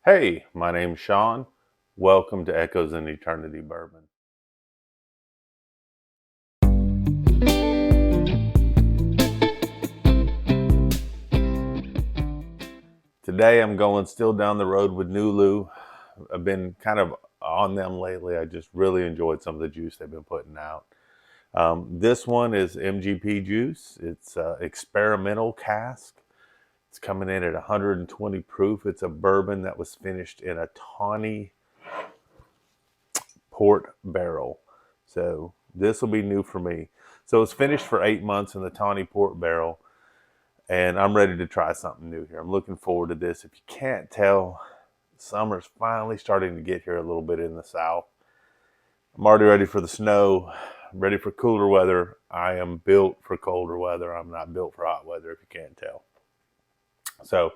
Hey, my name's Sean. Welcome to Echoes in Eternity Bourbon. Today I'm going still down the road with Nulu. I've been kind of on them lately. I just really enjoyed some of the juice they've been putting out. This one is MGP juice. It's experimental cask. It's coming in at 120 proof. It's a bourbon that was finished in a Tawny port barrel. So this will be new for me. So it's finished for 8 months in the Tawny port barrel, and I'm ready to try something new here. I'm looking forward to this. If you can't tell, summer's finally starting to get here a little bit in the south. I'm already ready for the snow. I'm ready for cooler weather. I am built for colder weather. I'm not built for hot weather, if you can't tell. So,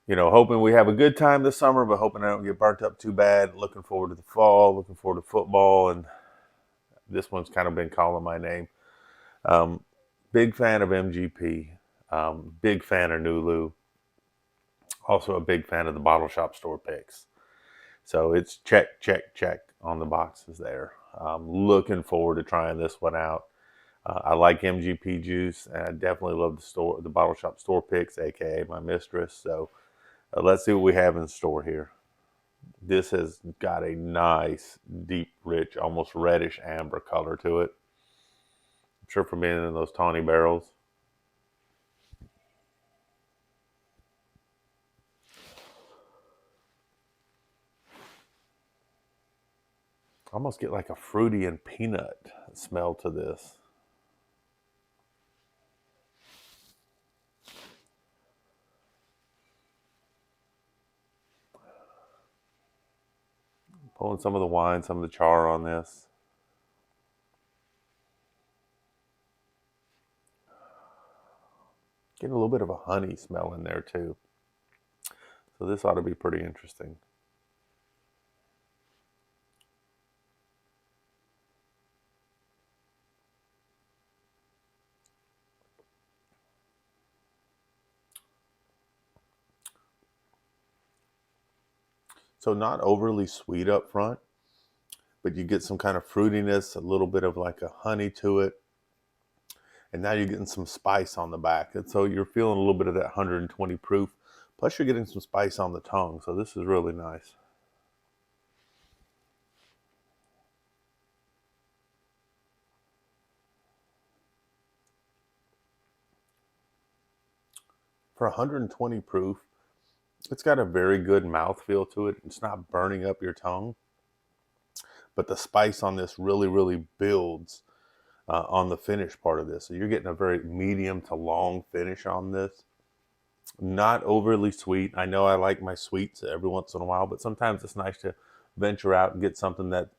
hoping we have a good time this summer, but hoping I don't get burnt up too bad. Looking forward to the fall, looking forward to football, and this one's kind of been calling my name. Um, Big fan of MGP. Big fan of Nulu. Also a big fan of the bottle shop store picks. So it's check, check, check on the boxes there. Looking forward to trying this one out. I like MGP juice, and I definitely love the bottle shop store picks, aka my mistress. So let's see what we have in store here. This has got a nice, deep, rich, almost reddish amber color to it. I'm sure from being in those tawny barrels. Almost get like a fruity and peanut smell to this. Pulling some of the wine, some of the char on this. Getting a little bit of a honey smell in there too. So this ought to be pretty interesting. So not overly sweet up front, but you get some kind of fruitiness, a little bit of like a honey to it. And now you're getting some spice on the back. And so you're feeling a little bit of that 120 proof. Plus you're getting some spice on the tongue. So this is really nice. For 120 proof, it's got a very good mouthfeel to it. It's not burning up your tongue, but the spice on this really, really builds on the finish part of this. So you're getting a very medium to long finish on this. Not overly sweet. I know I like my sweets every once in a while, but sometimes it's nice to venture out and get something that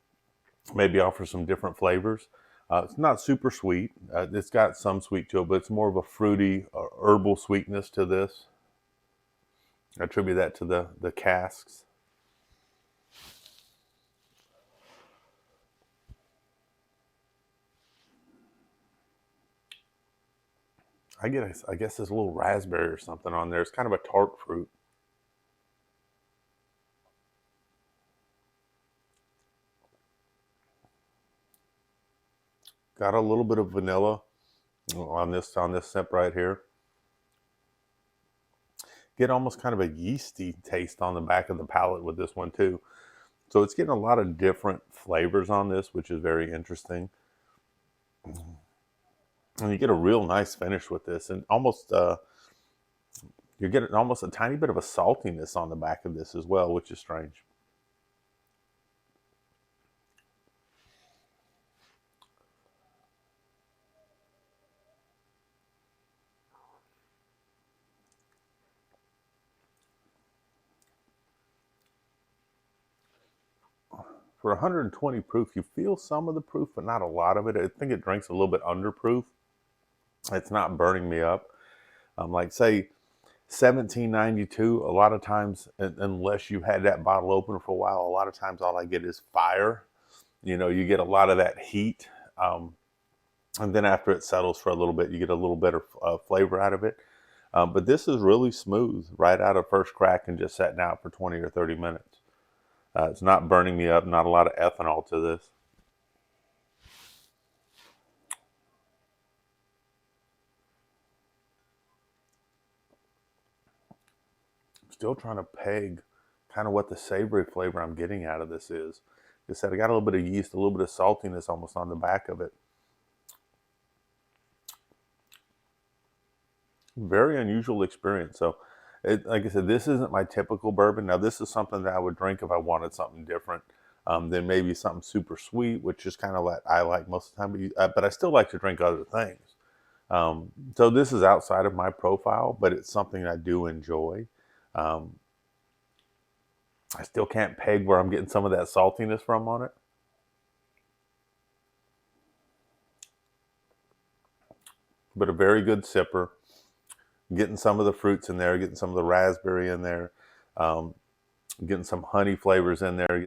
maybe offers some different flavors. It's not super sweet. It's got some sweet to it, but it's more of a fruity, herbal sweetness to this. I attribute that to the casks. I guess there's a little raspberry or something on there. It's kind of a tart fruit. Got a little bit of vanilla on this sip right here. Get almost kind of a yeasty taste on the back of the palate with this one too. So it's getting a lot of different flavors on this, which is very interesting. And you get a real nice finish with this, and almost you're getting almost a tiny bit of a saltiness on the back of this as well, which is strange. For 120 proof, you feel some of the proof, but not a lot of it. I think it drinks a little bit under proof. It's not burning me up. Like say 1792, a lot of times, unless you've had that bottle open for a while, a lot of times all I get is fire. You get a lot of that heat. And then after it settles for a little bit, you get a little better flavor out of it. But this is really smooth right out of first crack and just setting out for 20 or 30 minutes. It's not burning me up, not a lot of ethanol to this. I'm still trying to peg kind of what the savory flavor I'm getting out of this is. Like I said, I got a little bit of yeast, a little bit of saltiness almost on the back of it. Very unusual experience. So, like I said, this isn't my typical bourbon. Now, this is something that I would drink if I wanted something different than maybe something super sweet, which is kind of what I like most of the time. But I still like to drink other things. So this is outside of my profile, but it's something I do enjoy. Um, I still can't peg where I'm getting some of that saltiness from on it. But a very good sipper. Getting some of the fruits in there, getting some of the raspberry in there, getting some honey flavors in there.